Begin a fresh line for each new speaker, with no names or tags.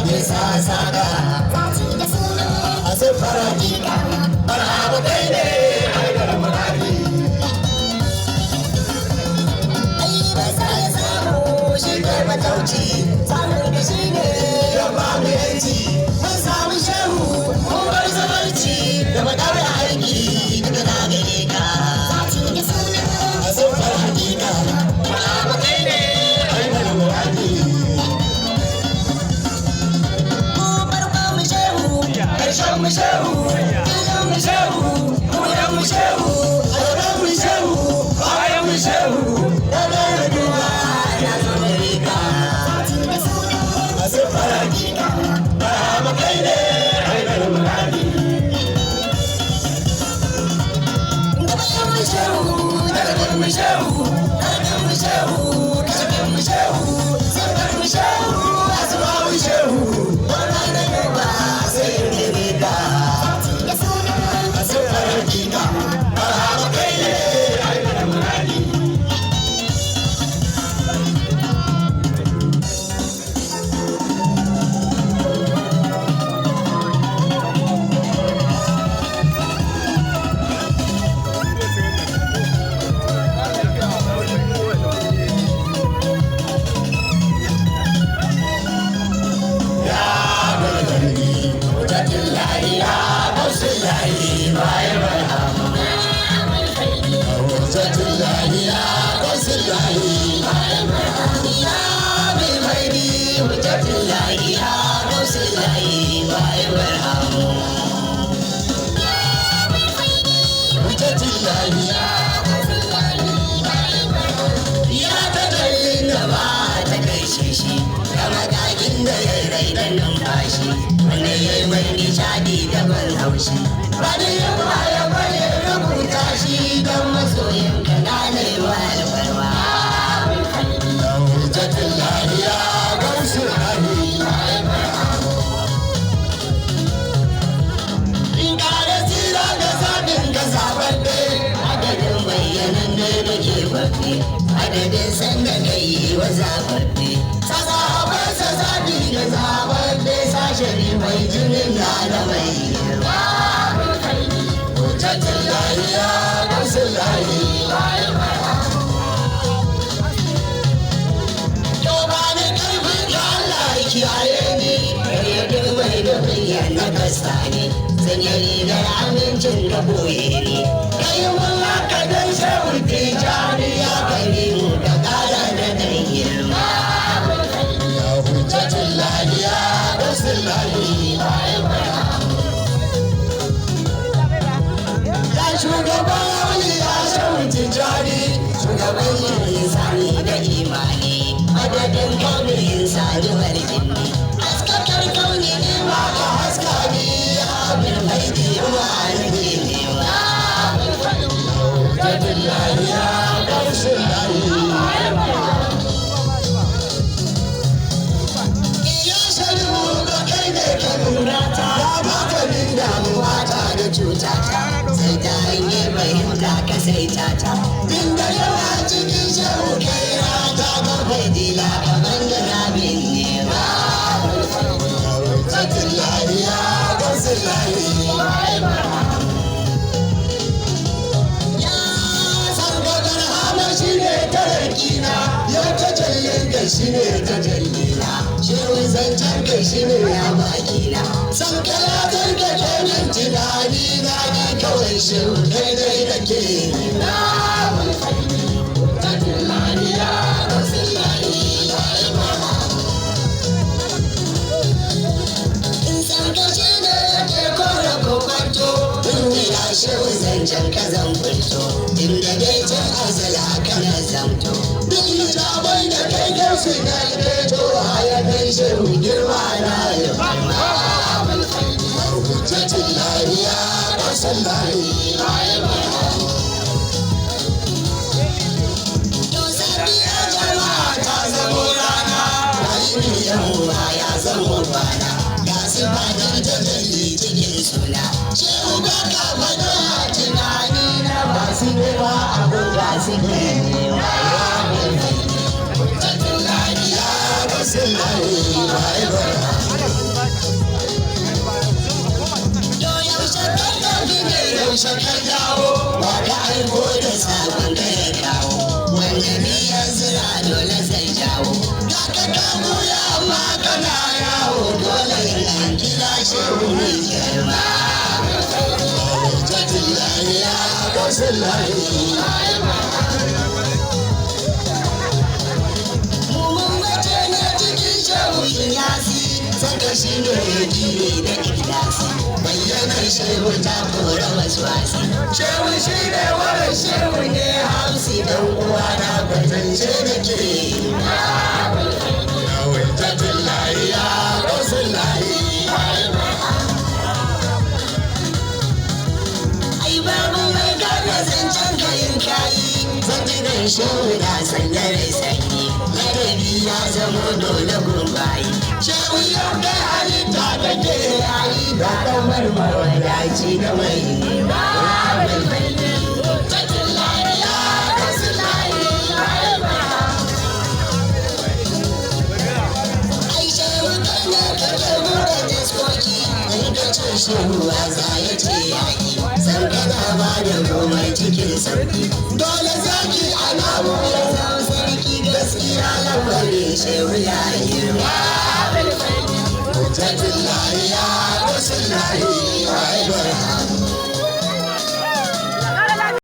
bisa sada a siffar hakika barhama kai ne haidar muradi basa ya samu shi ne matauci samun da shi ne ya ba mu yanci mun samu shehu mun bar zabarci da madar aiki daga na gare ka a siffar hakika barhama kai ne haidar muradi mu shehu, gidan mu shehu, wuyan mu shehu, alban mu shehu, bayan mu shehu, daga da duba ya zo gare ka. A siffar hakika, barhama kai ne haidar muradi. Gaban mu shehu, dalban mu shehu, dalban mu shehu, kashin mu shehu, sarkar mu shehu, asuba mu shehu, wannan da duba sai gare ka. Barhama kai ne haidar muradi. Ya gargadi, wajen lahiya, gausin lahi bayan barhama. Wani yawa ya bayan rubuta shi don masoyin kananai wa alfarwa. Hujjatun lahiya gausun lahi. In ƙara tsira ga zaɓin ga zaɓaɓɓe, adadin bayyanan ne da ke fafe, adadin sanda na yi wa zaɓaɓɓe. Sa zaɓarsa zaɓi ga zaɓaɓɓe, sashari mai jinin na da mai girma. Hujjatun lahiya gausun lahi. Kiyaye ni, kare girmai da bayyana na gasta ne, sanya rigar amincin da boye ne. Kai mun haka don shawar tijani ya kare mu da ƙara da dan girma. Ya hujjatun lahiya gausun lahi. Ya shugaban wani ya shawar tijani, shugaban yin sani da imani. Adadin kaunin insani warjini, haskakar kauni ne ma ka haska ni, abin haidi ma nake nema. Hujjatun lahiya gausun lahi. Ya shari'u ga kai ne ka nuna ta, ya maganin damuwa ta da cutata, sai ta hanyar fahimta ka sai ta. Tun da yawa cikin shehu kai rata ga fadila kamar da rabin nema. Hujjatun lahiya gausun lahi. Ya san ga barhama shi ne tarakina, ya tajallin ga shi ne tajallina, shehu zancen ga shi ne ya bakina. San kalatar ga kenan tunani na ni kawai shehu daidai da ke nuna. Hujjatun lahiya gausun lahi. Shehu zancen ka zan fito, inda dai can azal haka na zamto. Duk littafai da kai gausu na reto, haya kai shehu girma na alfarma. Hujjatun lahiya gausun lahi. Safiya jama'a ta zamo rana, rayuwar yamma ya zamo bana, ga su fadar tajalli cikin suna. Shehu ba ka faɗo a tunani na ba su ne ba abin ba su ne nema. Hujjatun lahiya gausun lahi. yaushe ka dawo ba ka aiko da sabon ka ya dawo wanda ni yanzu na dole zai jawo ga ka kamu ya amma kana yawo dole in kira shehu mai girma hujjatullahi ya rasulullahi saka shi ne gine da ikilasi bayyanar shehu ta kora waswasi shehu shi ne wani shehu ne hamsi dan uwa na kwatance da ke na hujjatullahi ya rasulullahi ai babu mai gane zancen kayan kayi zanjinan shehu na sanya rai sanyi ladabi ya zamo dole gurbayi shehu yau da halitta da ke yayi da kamar mawadaci da mai nema mai mai tattalin lafiya da su layi ai shehu kai ne kake buɗe diskoki in ka ce shehu a za ya ce yaƙi san kana ba da komai cikin sauki dole zaki ana mu ya zama sarki gaskiya lamarin shehu ya yi hujjatullahi ya rasulullahi